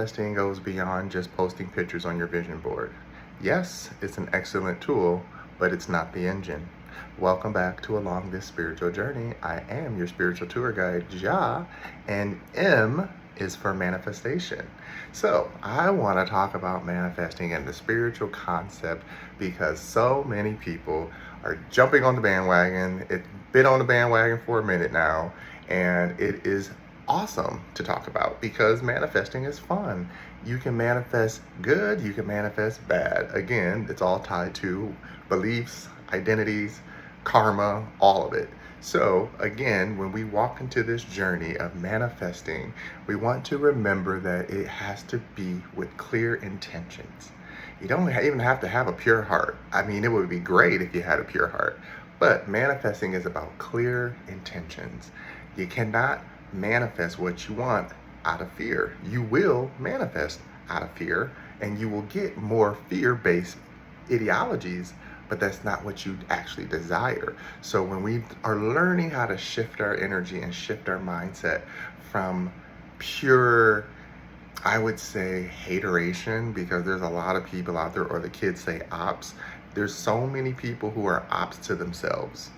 manifesting goes beyond just posting pictures on your vision board. Yes, it's an excellent tool, but it's not the engine. Welcome back to Along This Spiritual Journey. I am your spiritual tour guide, Jah, and M is for manifestation. So I want to talk about manifesting and the spiritual concept because so many people are jumping on the bandwagon. It's been on the bandwagon for a minute now, and it is awesome to talk about because manifesting is fun. You can manifest good, you can manifest bad. Again, it's all tied to beliefs, identities, karma, all of it. So again, when we walk into this journey of manifesting, we want to remember that it has to be with clear intentions. You don't even have to have a pure heart. I mean, it would be great if you had a pure heart, but manifesting is about clear intentions. You cannot manifest what you want out of fear. You will manifest out of fear, and you will get more fear-based ideologies, but that's not what you actually desire. So when we are learning how to shift our energy and shift our mindset from pure, I would say, hateration, because there's a lot of people out there, or the kids say ops. There's so many people who are ops to themselves.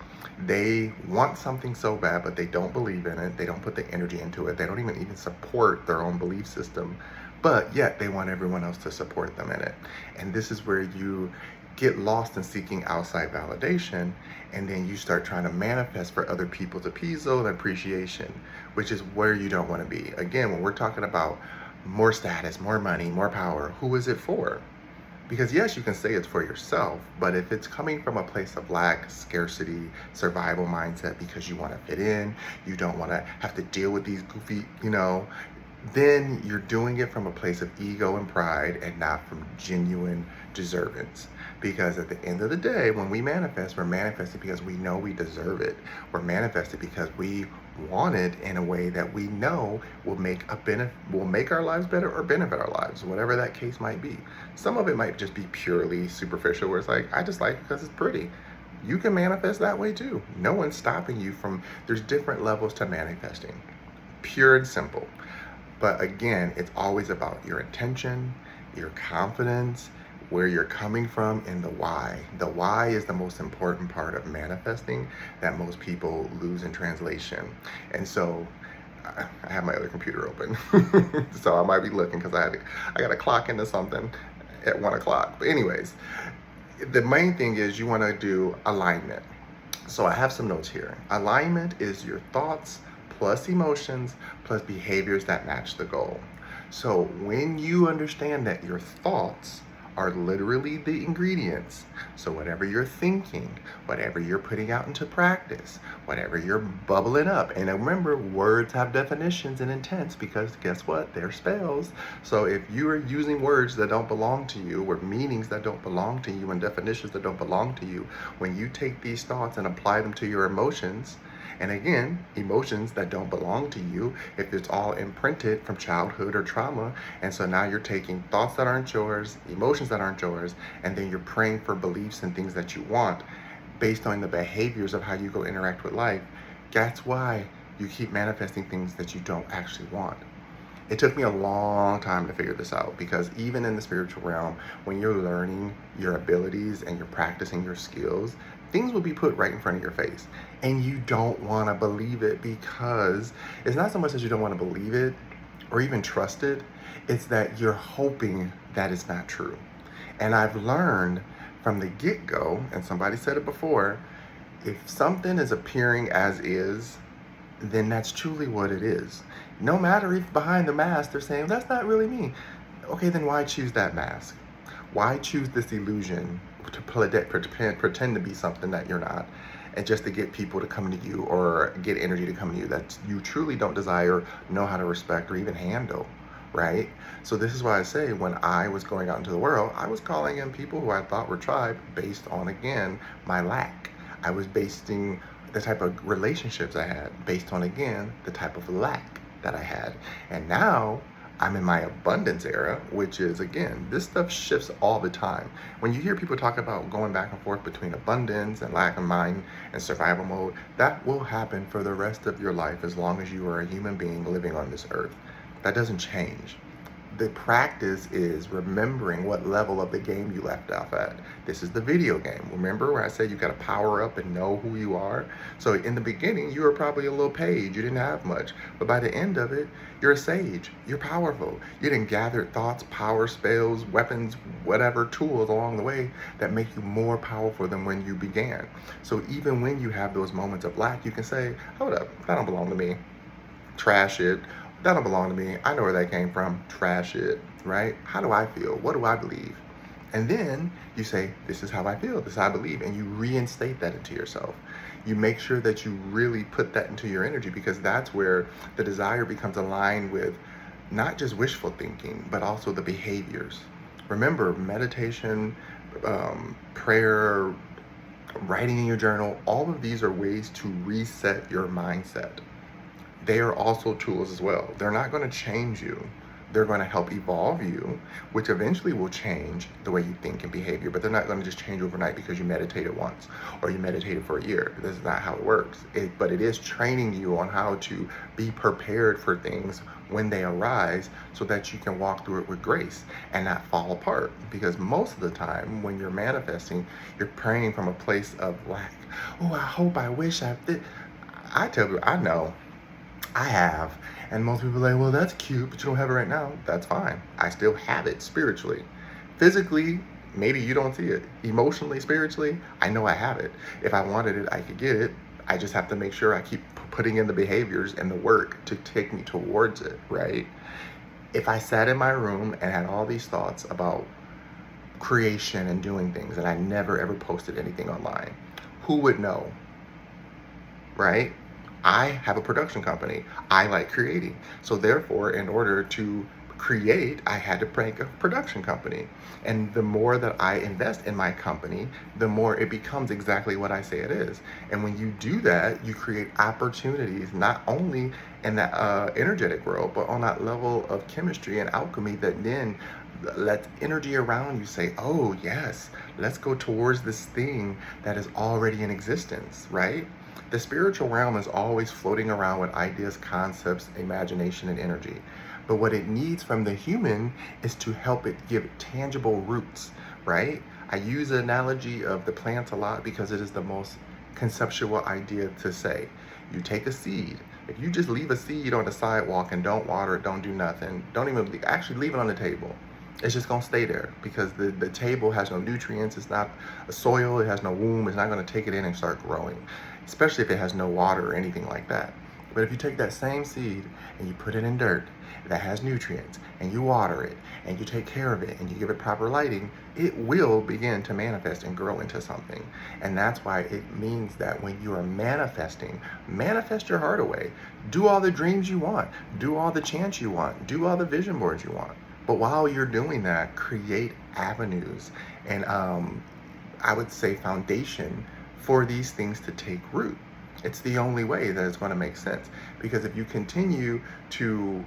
They want something so bad, but they don't believe in it. They don't put the energy into it. They don't even support their own belief system, but yet they want everyone else to support them in it. And this is where you get lost in seeking outside validation, and then you start trying to manifest for other people's appeasal and appreciation, which is where you don't want to be. Again, when we're talking about more status, more money, more power, who is it for? Because yes, you can say it's for yourself, but if it's coming from a place of lack, scarcity, survival mindset, because you want to fit in, you don't want to have to deal with these goofy, then you're doing it from a place of ego and pride and not from genuine deservance. Because at the end of the day, when we manifest, we're manifesting because we know we deserve it. We're manifesting because we want it in a way that we know will make our lives better or benefit our lives, whatever that case might be. Some of it might just be purely superficial, where it's like, I just like it because it's pretty. You can manifest that way too. No one's stopping you from, there's different levels to manifesting. Pure and simple. But again, it's always about your intention, your confidence, where you're coming from, and the why. The why is the most important part of manifesting that most people lose in translation. And so I have my other computer open, so I might be looking because I got to clock into something at 1 o'clock. But anyways, the main thing is you want to do alignment. So I have some notes here. Alignment is your thoughts plus emotions plus behaviors that match the goal. So when you understand that your thoughts are literally the ingredients, so whatever you're thinking, whatever you're putting out into practice, whatever you're bubbling up, and remember, words have definitions and intents, because guess what? They're spells. So if you are using words that don't belong to you, or meanings that don't belong to you, and definitions that don't belong to you, when you take these thoughts and apply them to your emotions, and again, emotions that don't belong to you, if it's all imprinted from childhood or trauma, and so now you're taking thoughts that aren't yours, emotions that aren't yours, and then you're praying for beliefs and things that you want based on the behaviors of how you go interact with life. That's why you keep manifesting things that you don't actually want. It took me a long time to figure this out, because even in the spiritual realm, when you're learning your abilities and you're practicing your skills, things will be put right in front of your face, and you don't want to believe it, because it's not so much that you don't want to believe it or even trust it, it's that you're hoping that it's not true. And I've learned from the get-go, and somebody said it before, if something is appearing as is, then that's truly what it is. No matter if behind the mask they're saying, that's not really me. Okay, then why choose that mask? Why choose this illusion to pretend to be something that you're not, and just to get people to come to you or get energy to come to you that you truly don't desire, know how to respect, or even handle, right? So this is why I say, when I was going out into the world, I was calling in people who I thought were tribe based on, again, my lack. I was basing the type of relationships I had based on, again, the type of lack that I had. And now I'm in my abundance era, which is, again, this stuff shifts all the time. When you hear people talk about going back and forth between abundance and lack of mind and survival mode, that will happen for the rest of your life as long as you are a human being living on this earth. That doesn't change. The practice is remembering what level of the game you left off at. This is the video game. Remember where I said you got to power up and know who you are? So in the beginning, you were probably a little page. You didn't have much. But by the end of it, you're a sage. You're powerful. You didn't gather thoughts, power, spells, weapons, whatever tools along the way that make you more powerful than when you began. So even when you have those moments of lack, you can say, hold up, that don't belong to me. Trash it. That don't belong to me. I know where that came from. Trash it, right? How do I feel? What do I believe? And then you say, this is how I feel, this is how I believe, and you reinstate that into yourself. You make sure that you really put that into your energy, because that's where the desire becomes aligned with not just wishful thinking, but also the behaviors. Remember, meditation, prayer, writing in your journal, all of these are ways to reset your mindset. They are also tools as well. They're not going to change you. They're going to help evolve you, which eventually will change the way you think and behavior, but they're not going to just change overnight because you meditated once or you meditated for a year. This is not how it works. But it is training you on how to be prepared for things when they arise, so that you can walk through it with grace and not fall apart. Because most of the time when you're manifesting, you're praying from a place of lack. Oh, I hope, I wish I did. I tell you, I know. I have. And most people are like, well, that's cute, but you don't have it right now. That's fine. I still have it spiritually. Physically, maybe you don't see it. Emotionally, spiritually, I know I have it. If I wanted it, I could get it. I just have to make sure I keep putting in the behaviors and the work to take me towards it, right? If I sat in my room and had all these thoughts about creation and doing things, and I never ever posted anything online, who would know, right? I have a production company. I like creating. So therefore, in order to create, I had to break a production company. And the more that I invest in my company, the more it becomes exactly what I say it is. And when you do that, you create opportunities, not only in that energetic world, but on that level of chemistry and alchemy that then lets energy around you say, oh yes, let's go towards this thing that is already in existence, right? The spiritual realm is always floating around with ideas, concepts, imagination, and energy. But what it needs from the human is to help it give tangible roots, right? I use the analogy of the plants a lot because it is the most conceptual idea to say. You take a seed. If you just leave a seed on the sidewalk and don't water it, don't do nothing, don't even actually leave it on the table, it's just going to stay there, because the table has no nutrients. It's not a soil. It has no womb. It's not going to take it in and start growing, especially if it has no water or anything like that. But if you take that same seed and you put it in dirt that has nutrients, and you water it, and you take care of it, and you give it proper lighting, it will begin to manifest and grow into something. And that's why it means that when you are manifesting, manifest your heart away. Do all the dreams you want. Do all the chants you want. Do all the vision boards you want. But while you're doing that, create avenues and I would say foundation for these things to take root. It's the only way that it's going to make sense. Because if you continue to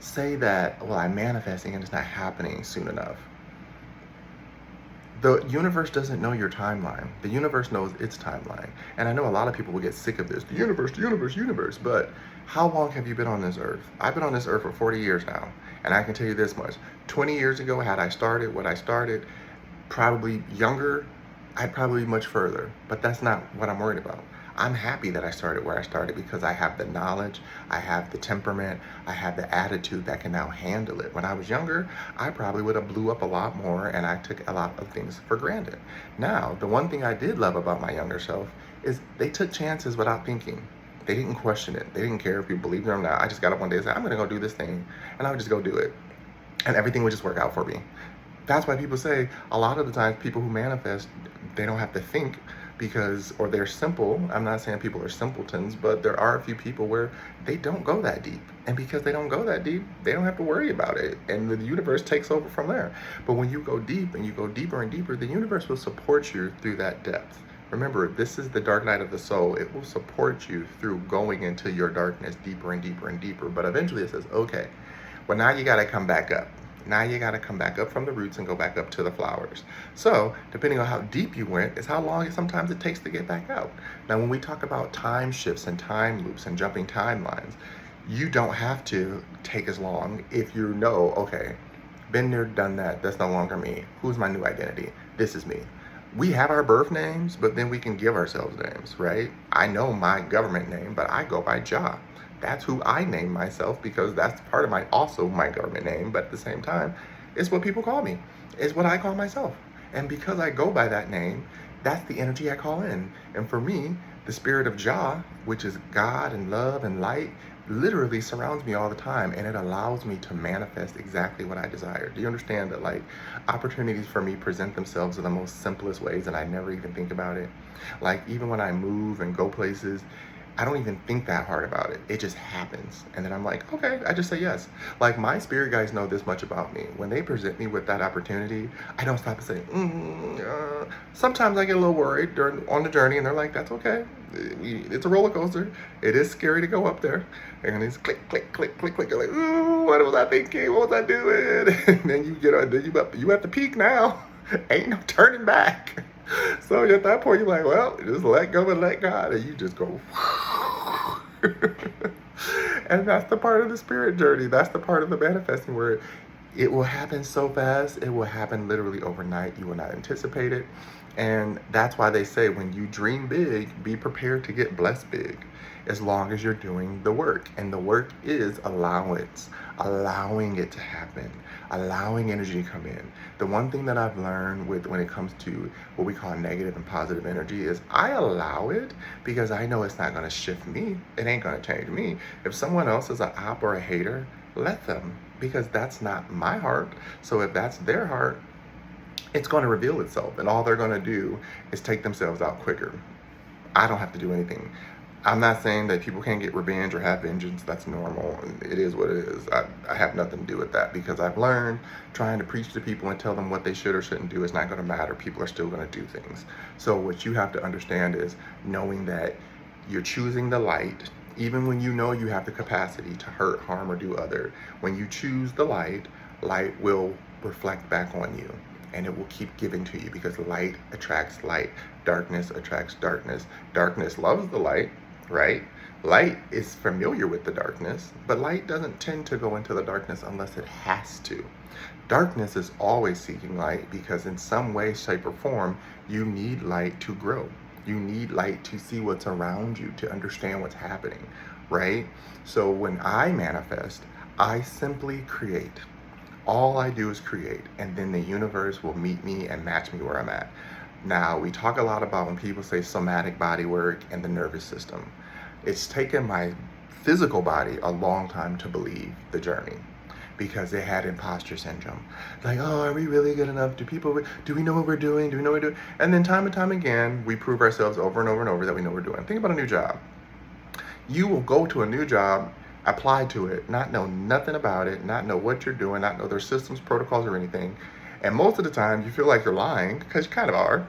say that, well, I'm manifesting and it's not happening soon enough, the universe doesn't know your timeline. The universe knows its timeline. And I know a lot of people will get sick of this. The universe. But how long have you been on this earth? I've been on this earth for 40 years now. And I can tell you this much. 20 years ago, had I started what I started, probably younger, I'd probably be much further. But that's not what I'm worried about. I'm happy that I started where I started, because I have the knowledge, I have the temperament, I have the attitude that can now handle it. When I was younger, I probably would have blew up a lot more, and I took a lot of things for granted. Now, the one thing I did love about my younger self is they took chances without thinking. They didn't question it. They didn't care if people believed it or not. I just got up one day and said, I'm going to go do this thing, and I would just go do it. And everything would just work out for me. That's why people say a lot of the times people who manifest, they don't have to think, or they're simple. I'm not saying people are simpletons, but there are a few people where they don't go that deep. And because they don't go that deep, they don't have to worry about it. And the universe takes over from there. But when you go deep and you go deeper and deeper, the universe will support you through that depth. Remember, this is the dark night of the soul. It will support you through going into your darkness deeper and deeper and deeper. But eventually it says, okay, well, now you got to come back up. Now you got to come back up from the roots and go back up to the flowers. So depending on how deep you went is how long sometimes it takes to get back out. Now, when we talk about time shifts and time loops and jumping timelines, You don't have to take as long if you know, okay, been there, done that, that's no longer me. Who's my new identity? This is me. We have our birth names, but then we can give ourselves names, right? I know my government name, but I go by Jah. That's who I name myself because that's part of my government name, but at the same time, it's what people call me. It's what I call myself. And because I go by that name, that's the energy I call in. And for me, the spirit of Jah, which is God and love and light, literally surrounds me all the time, and it allows me to manifest exactly what I desire. Do you understand that, like, opportunities for me present themselves in the most simplest ways and I never even think about it? Like, even when I move and go places, I don't even think that hard about it. It just happens. And then I'm like, okay, I just say yes. Like, my spirit guides know this much about me. When they present me with that opportunity, I don't stop and say, sometimes I get a little worried on the journey, and they're like, that's okay. It's a roller coaster. It is scary to go up there. And it's click, click, click, click, click. You're like, ooh, what was I thinking? What was I doing? And then you get on, you at the peak now. Ain't no turning back. So at that point, you're like, well, just let go and let God. And you just go. And that's the part of the spirit journey. That's the part of the manifesting where it will happen so fast. It will happen literally overnight. You will not anticipate it. And that's why they say when you dream big, be prepared to get blessed big, as long as you're doing the work. And the work is allowance, allowing it to happen, allowing energy to come in. The one thing that I've learned when it comes to what we call negative and positive energy is I allow it because I know it's not going to shift me. It ain't going to change me. If someone else is an op or a hater, let them, because that's not my heart. So if that's their heart, it's going to reveal itself, and all they're going to do is take themselves out quicker. I don't have to do anything. I'm not saying that people can't get revenge or have vengeance. That's normal. It is what it is. I have nothing to do with that because I've learned trying to preach to people and tell them what they should or shouldn't do is not going to matter. People are still going to do things. So what you have to understand is knowing that you're choosing the light, even when you know you have the capacity to hurt, harm, or do other. When you choose the light, light will reflect back on you. And it will keep giving to you because light attracts light. Darkness attracts darkness. Darkness loves the light, right? Light is familiar with the darkness, but light doesn't tend to go into the darkness unless it has to. Darkness is always seeking light because in some way, shape, or form, you need light to grow. You need light to see what's around you, to understand what's happening, right? So when I manifest, I simply create. All I do is create, and then the universe will meet me and match me where I'm at. Now, we talk a lot about when people say somatic body work and the nervous system. It's taken my physical body a long time to believe the journey because they had imposter syndrome. Like, oh, are we really good enough? Do we know what we're doing? Do we know what we're doing? And then time and time again, we prove ourselves over and over and over that we know what we're doing. Think about a new job. You will go to a new job, apply to it, not know nothing about it, not know what you're doing, not know their systems, protocols, or anything. And most of the time, you feel like you're lying, because you kind of are.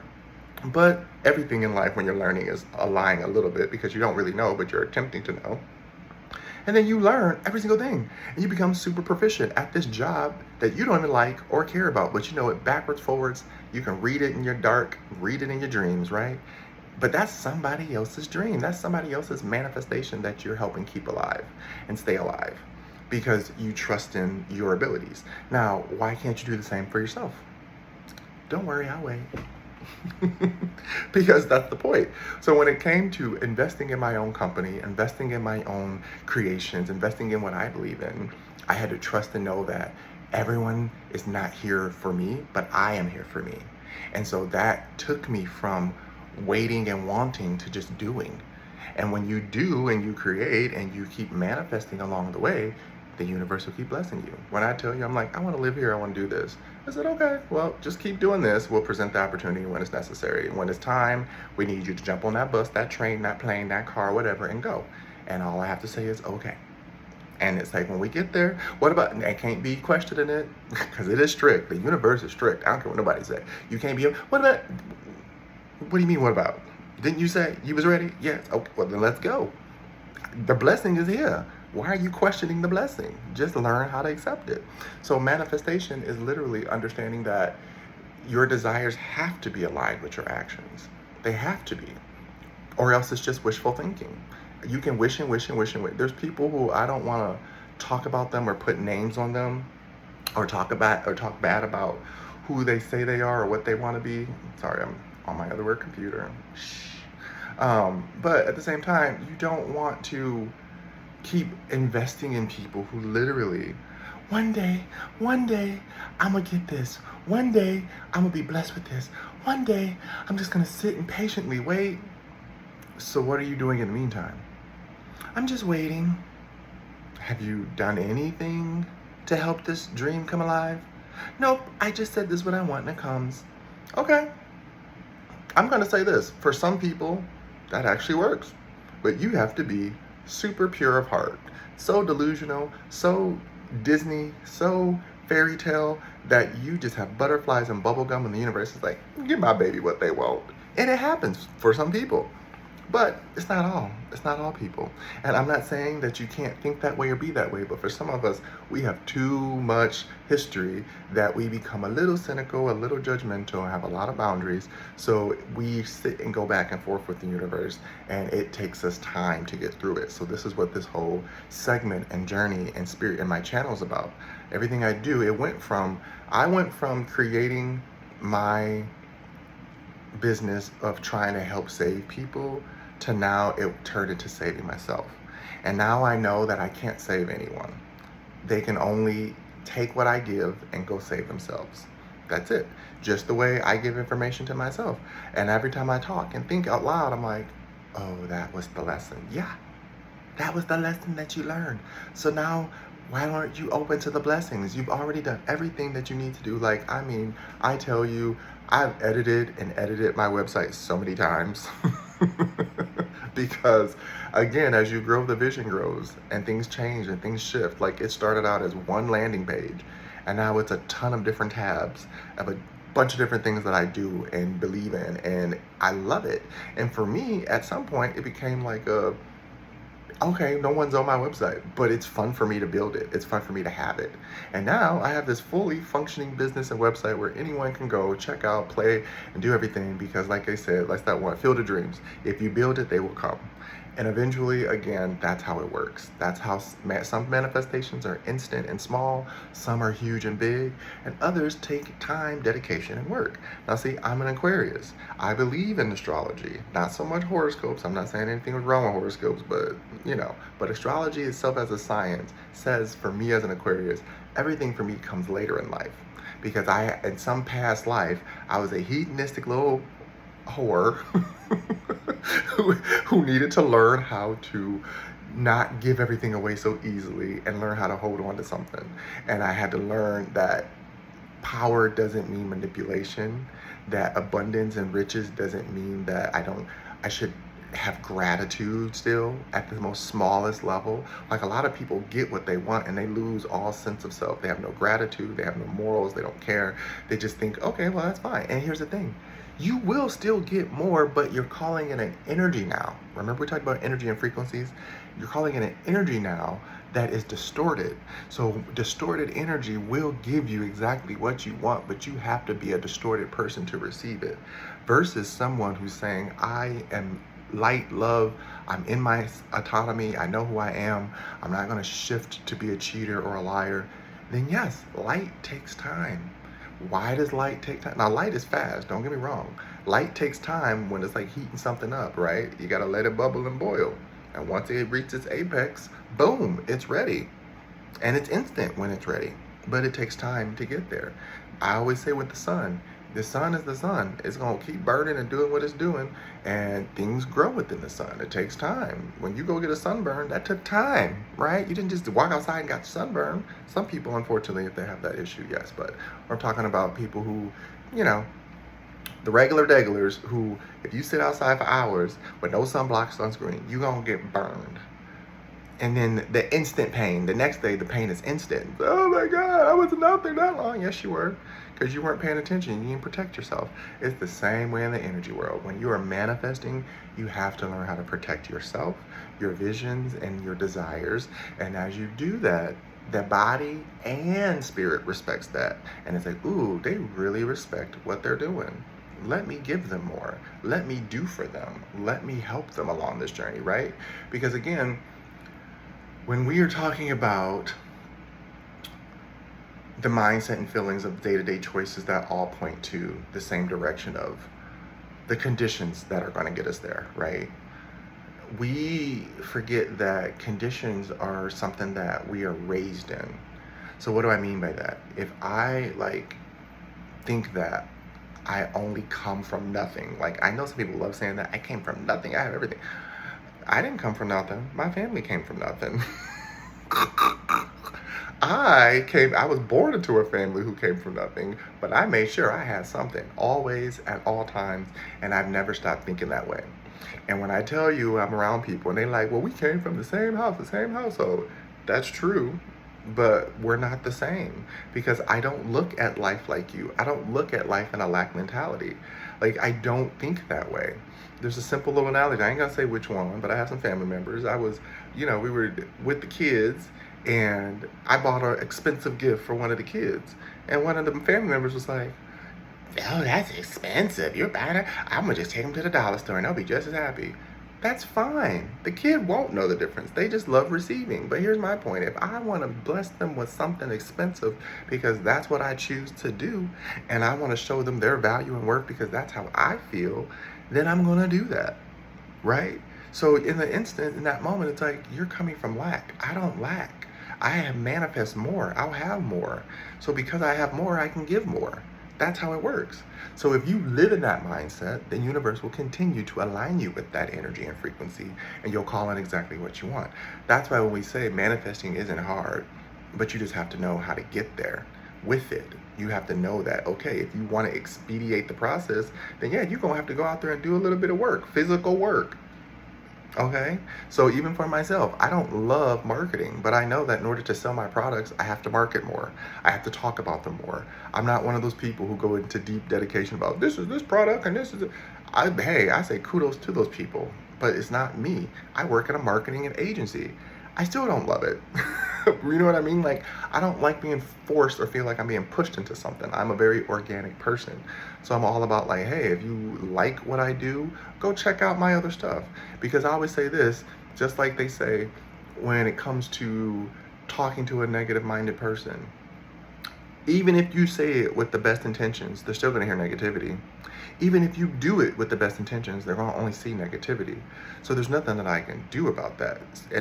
But everything in life when you're learning is lying a little bit because you don't really know, but you're attempting to know. And then you learn every single thing. And you become super proficient at this job that you don't even like or care about, but you know it backwards, forwards. You can read it in your dark, read it in your dreams, right? But that's somebody else's dream. That's somebody else's manifestation that you're helping keep alive and stay alive because you trust in your abilities. Now, why can't you do the same for yourself? Don't worry, I'll wait. Because that's the point. So when it came to investing in my own company, investing in my own creations, investing in what I believe in, I had to trust and know that everyone is not here for me, but I am here for me. And so that took me from waiting and wanting to just doing. And when you do and you create and you keep manifesting along the way, the universe will keep blessing you. When I tell you, I'm like, I want to live here, I want to do this. I said, okay, well, just keep doing this. We'll present the opportunity when it's necessary. When it's time, we need you to jump on that bus, that train, that plane, that car, whatever, and go. And all I have to say is, okay. And it's like, when we get there, what about, and I can't be questioning it, because it is strict. The universe is strict. I don't care what nobody say. You can't be, what about, what do you mean, what about? Didn't you say you was ready? Yes. Okay, well, then let's go. The blessing is here. Why are you questioning the blessing? Just learn how to accept it. So manifestation is literally understanding that your desires have to be aligned with your actions. They have to be, or else it's just wishful thinking. You can wish and wish and wish and wish. There's people who I don't want to talk about them or put names on them or talk bad about who they say they are or what they want to be. Sorry, I'm on my other work computer. Shh. But at the same time, you don't want to keep investing in people who literally, one day, I'm gonna get this. One day, I'm gonna be blessed with this. One day, I'm just gonna sit and patiently wait. So what are you doing in the meantime? I'm just waiting. Have you done anything to help this dream come alive? Nope, I just said this is what I want and it comes. Okay. I'm gonna say this. For some people, that actually works. But you have to be super pure of heart. So delusional, so Disney, so fairy tale that you just have butterflies and bubblegum and the universe is like, give my baby what they want. And it happens for some people. But it's not all. It's not all people. And I'm not saying that you can't think that way or be that way, but for some of us, we have too much history that we become a little cynical, a little judgmental, and have a lot of boundaries. So we sit and go back and forth with the universe, and it takes us time to get through it. So this is what this whole segment and journey and spirit in my channel is about. Everything I do, I went from creating my business of trying to help save people to now it turned into saving myself. And now I know that I can't save anyone. They can only take what I give and go save themselves. That's it. Just the way I give information to myself. And every time I talk and think out loud, I'm like, oh, that was the lesson. Yeah, that was the lesson that you learned. So now, why aren't you open to the blessings? You've already done everything that you need to do. Like, I mean, I tell you, I've edited my website so many times because, again, as you grow, the vision grows and things change and things shift. Like, it started out as one landing page and now it's a ton of different tabs of a bunch of different things that I do and believe in, and I love it. And for me, at some point, it became like okay, no one's on my website, but it's fun for me to build it. It's fun for me to have it. And now I have this fully functioning business and website where anyone can go, check out, play, and do everything because, like I said, that's that one, Field of Dreams. If you build it, they will come. And eventually, again, that's how it works. That's how some manifestations are instant and small, some are huge and big, and others take time, dedication, and work. Now see, I'm an Aquarius. I believe in astrology, not so much horoscopes. I'm not saying anything was wrong with horoscopes, but astrology itself as a science says, for me as an Aquarius, everything for me comes later in life. Because in some past life, I was a hedonistic little whore who needed to learn how to not give everything away so easily and learn how to hold on to something. And I had to learn that power doesn't mean manipulation, that abundance and riches doesn't mean that I should have gratitude still at the most smallest level. Like, a lot of people get what they want and they lose all sense of self. They have no gratitude, they have no morals, they don't care. They just think, okay, well, that's fine. And here's the thing. You will still get more, but you're calling it an energy now. Remember we talked about energy and frequencies? You're calling it an energy now that is distorted. So distorted energy will give you exactly what you want, but you have to be a distorted person to receive it. Versus someone who's saying, I am light, love, I'm in my autonomy, I know who I am, I'm not gonna shift to be a cheater or a liar. Then yes, light takes time. Why does light take time? Now, light is fast, don't get me wrong. Light takes time when it's like heating something up, right? You gotta let it bubble and boil. And once it reaches its apex, boom, it's ready. And it's instant when it's ready, but it takes time to get there. I always say with the sun is the sun. It's gonna keep burning and doing what it's doing, and things grow within the sun. It takes time. When you go get a sunburn, that took time, right? You didn't just walk outside and got sunburn. Some people, unfortunately, if they have that issue, yes, but I'm talking about people who, the regular degglers who, if you sit outside for hours with no sunblock, sunscreen, you're gonna get burned. And then the instant pain, the next day, the pain is instant. Oh my God, I wasn't out there that long. Yes, you were, because you weren't paying attention. You didn't protect yourself. It's the same way in the energy world. When you are manifesting, you have to learn how to protect yourself, your visions, and your desires. And as you do that, the body and spirit respects that. And it's like, ooh, they really respect what they're doing. Let me give them more. Let me do for them. Let me help them along this journey, right? Because again, when we are talking about the mindset and feelings of day-to-day choices that all point to the same direction of the conditions that are going to get us there, right? We forget that conditions are something that we are raised in. So what do I mean by that? If I think that I only come from nothing, like I know some people love saying that, I came from nothing, I have everything. I didn't come from nothing. My family came from nothing. I was born into a family who came from nothing, but I made sure I had something always at all times, and I've never stopped thinking that way. And when I tell you I'm around people and they like, well, we came from the same house, the same household, that's true, but we're not the same because I don't look at life like you. I don't look at life in a lack mentality. Like, I don't think that way. There's a simple little analogy. I ain't gonna say which one, but I have some family members. We were with the kids and I bought an expensive gift for one of the kids. And one of the family members was like, oh, that's expensive. You're buying it. I'm gonna just take them to the dollar store and they'll be just as happy. That's fine. The kid won't know the difference. They just love receiving. But here's my point. If I want to bless them with something expensive because that's what I choose to do, and I want to show them their value and worth because that's how I feel, then I'm going to do that. Right? So in that moment, it's like, you're coming from lack. I don't lack. I have manifest more. I'll have more. So because I have more, I can give more. That's how it works. So if you live in that mindset, the universe will continue to align you with that energy and frequency, and you'll call in exactly what you want. That's why when we say manifesting isn't hard, but you just have to know how to get there with it. You have to know that, okay, if you want to expedite the process, then yeah, you're going to have to go out there and do a little bit of work, physical work. Okay, so even for myself, I don't love marketing, but I know that in order to sell my products, I have to market more. I have to talk about them more. I'm not one of those people who go into deep dedication about this is this product and this is I say kudos to those people, but it's not me. I work at a marketing and agency. I still don't love it. You know what I mean? Like, I don't like being forced or feel like I'm being pushed into something. I'm a very organic person. So I'm all about like, hey, if you like what I do, go check out my other stuff. Because I always say this, just like they say when it comes to talking to a negative minded person, even if you say it with the best intentions, they're still going to hear negativity. Even if you do it with the best intentions, they're going to only see negativity. So there's nothing that I can do about that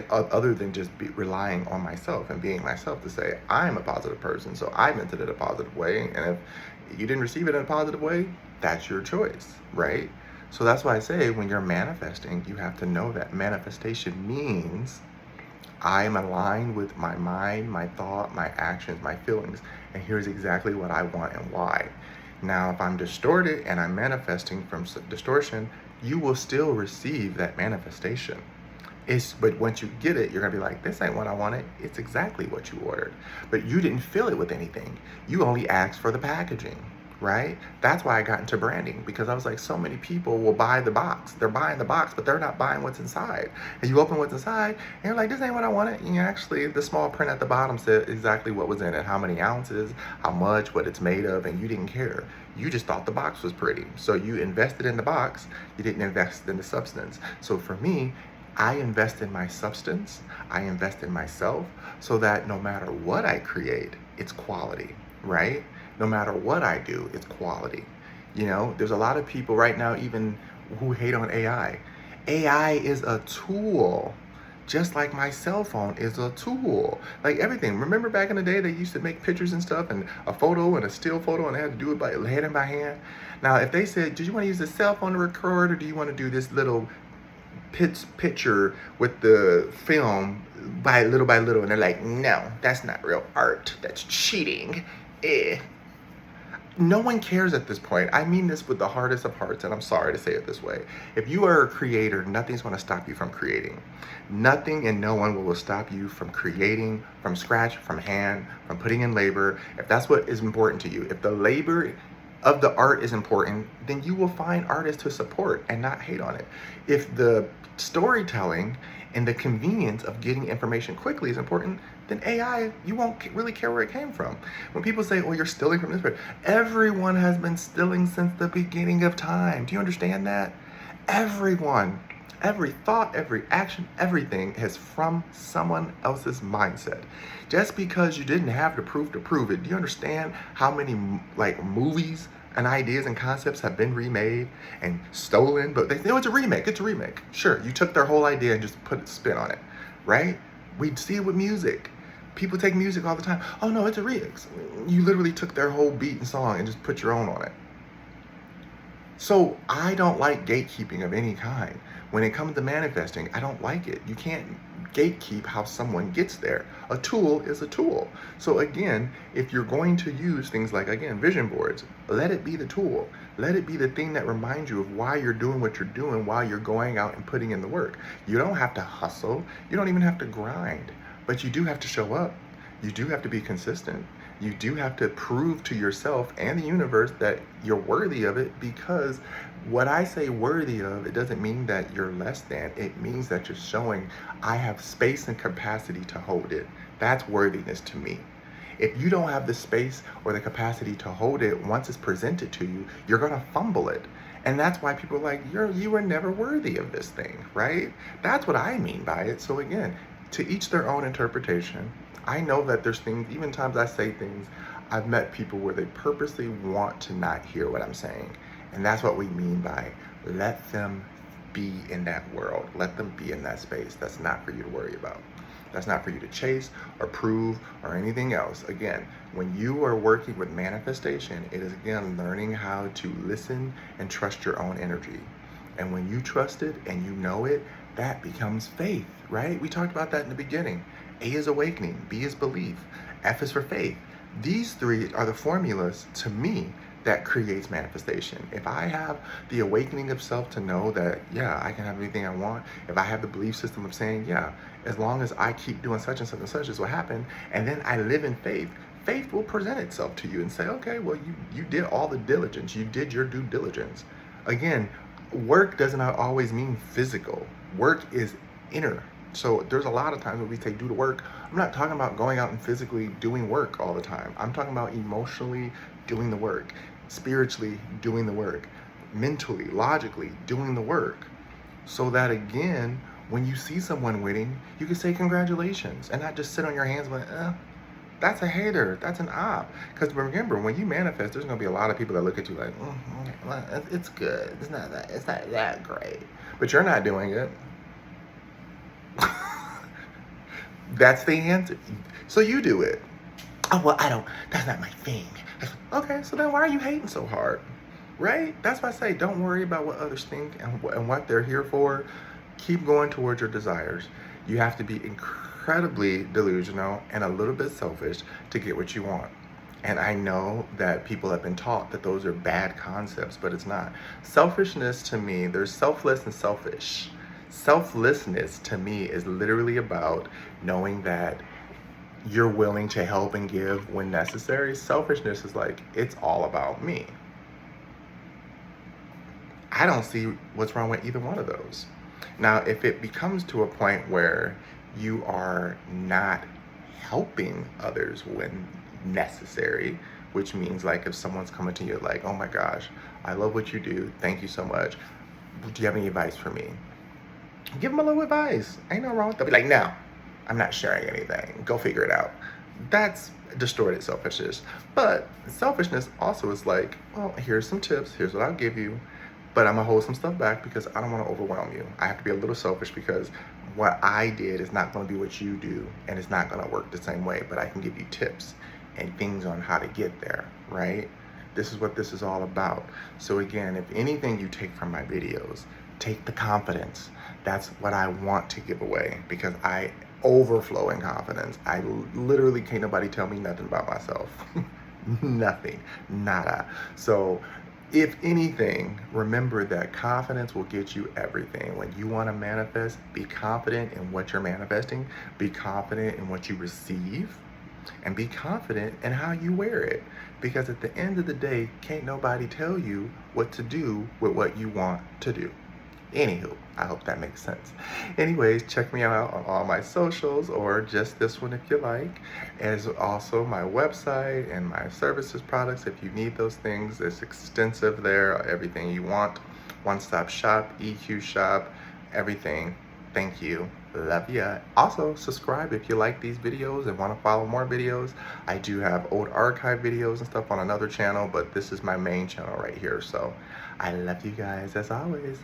other than just relying on myself and being myself to say, I'm a positive person, so I meant it in a positive way. And if you didn't receive it in a positive way, that's your choice, right? So that's why I say when you're manifesting, you have to know that manifestation means I am aligned with my mind, my thought, my actions, my feelings, and here's exactly what I want and why. Now, if I'm distorted and I'm manifesting from distortion, you will still receive that manifestation. But once you get it, you're gonna be like, this ain't what I wanted. It's exactly what you ordered. But you didn't fill it with anything. You only asked for the packaging, right? That's why I got into branding, because I was like, so many people will buy the box. They're buying the box, but they're not buying what's inside. And you open what's inside, and you're like, this ain't what I wanted. And actually, the small print at the bottom said exactly what was in it, how many ounces, how much, what it's made of, and you didn't care. You just thought the box was pretty. So you invested in the box, you didn't invest in the substance. So for me, I invest in my substance, I invest in myself, so that no matter what I create, it's quality, right? No matter what I do, it's quality. You know, there's a lot of people right now even who hate on AI. AI is a tool, just like my cell phone is a tool. Like everything. Remember back in the day they used to make pictures and stuff and a photo and a still photo and they had to do it by hand and by hand. Now if they said, do you want to use a cell phone to record or do you want to do this little picture with the film by little, and they're like, no, that's not real art, that's cheating. No one cares at this point. I mean this with the hardest of hearts, and I'm sorry to say it this way. If you are a creator, nothing's going to stop you from creating. Nothing and no one will stop you from creating from scratch, from hand, from putting in labor. If that's what is important to you, if the labor of the art is important, then you will find artists to support and not hate on it. If the storytelling and the convenience of getting information quickly is important, then AI, you won't really care where it came from. When people say, oh, you're stealing from this person, everyone has been stealing since the beginning of time. Do you understand that? Everyone, every thought, every action, everything is from someone else's mindset. Just because you didn't have the proof to prove it, do you understand how many like movies and ideas and concepts have been remade and stolen? But they say, oh, it's a remake, it's a remake. Sure, you took their whole idea and just put a spin on it, right? We see it with music. People take music all the time. Oh no, it's a remix. You literally took their whole beat and song and just put your own on it. So I don't like gatekeeping of any kind. When it comes to manifesting, I don't like it. You can't gatekeep how someone gets there. A tool is a tool. So again, if you're going to use things like, again, vision boards, let it be the tool. Let it be the thing that reminds you of why you're doing what you're doing while you're going out and putting in the work. You don't have to hustle. You don't even have to grind, but you do have to show up. You do have to be consistent. You do have to prove to yourself and the universe that you're worthy of it, because what I say worthy of, it doesn't mean that you're less than. It means that you're showing I have space and capacity to hold it. That's worthiness to me. If you don't have the space or the capacity to hold it once it's presented to you, you're going to fumble it. And that's why people are like, you were never worthy of this thing, right? That's what I mean by it. So again, to each their own interpretation. I know that there's things, even times I say things, I've met people where they purposely want to not hear what I'm saying. And that's what we mean by let them be in that world. Let them be in that space. That's not for you to worry about. That's not for you to chase or prove or anything else. Again, when you are working with manifestation, it is again learning how to listen and trust your own energy. And when you trust it and you know it, that becomes faith, right? We talked about that in the beginning. A is awakening, B is belief, F is for faith. These three are the formulas to me that creates manifestation. If I have the awakening of self to know that, yeah, I can have anything I want. If I have the belief system of saying, yeah, as long as I keep doing such and such and such is what happened, and then I live in faith, faith will present itself to you and say, okay, well, you did all the diligence. You did your due diligence. Again, work does not always mean physical. Work is inner. So there's a lot of times when we say do the work, I'm not talking about going out and physically doing work all the time. I'm talking about emotionally doing the work, spiritually doing the work, mentally, logically doing the work. So that again, when you see someone winning, you can say congratulations and not just sit on your hands like, that's a hater, that's an op. Because remember, when you manifest, there's gonna be a lot of people that look at you like, well, it's good, it's not that great. But you're not doing it. That's the answer. So you do it. Oh, well, that's not my thing. Okay, so then why are you hating so hard? Right? That's why I say don't worry about what others think and what they're here for. Keep going towards your desires. You have to be incredibly delusional and a little bit selfish to get what you want. And I know that people have been taught that those are bad concepts, but it's not. Selfishness to me, there's selfless and selfish. Selflessness to me is literally about knowing that you're willing to help and give when necessary. Selfishness is like, it's all about me. I don't see what's wrong with either one of those. Now, if it becomes to a point where you are not helping others when necessary, which means like if someone's coming to you like, oh my gosh, I love what you do, thank you so much, do you have any advice for me? Give them a little advice. Ain't no wrong with that. Be like, no, I'm not sharing anything. Go figure it out. That's distorted selfishness. But selfishness also is like, well, here's some tips. Here's what I'll give you. But I'm going to hold some stuff back because I don't want to overwhelm you. I have to be a little selfish because what I did is not going to be what you do. And it's not going to work the same way. But I can give you tips and things on how to get there, right? This is what this is all about. So again, if anything you take from my videos, take the confidence. That's what I want to give away because I overflow in confidence. I literally can't nobody tell me nothing about myself. Nothing, nada. So if anything, remember that confidence will get you everything. When you want to manifest, be confident in what you're manifesting, be confident in what you receive, and be confident in how you wear it. Because at the end of the day, can't nobody tell you what to do with what you want to do. Anywho, I hope that makes sense. Anyways, check me out on all my socials, or just this one if you like. As also my website and my services, products. If you need those things, it's extensive there. Everything you want. One-stop shop, EQ shop, everything. Thank you. Love ya. Also, subscribe if you like these videos and want to follow more videos. I do have old archive videos and stuff on another channel, but this is my main channel right here. So I love you guys as always.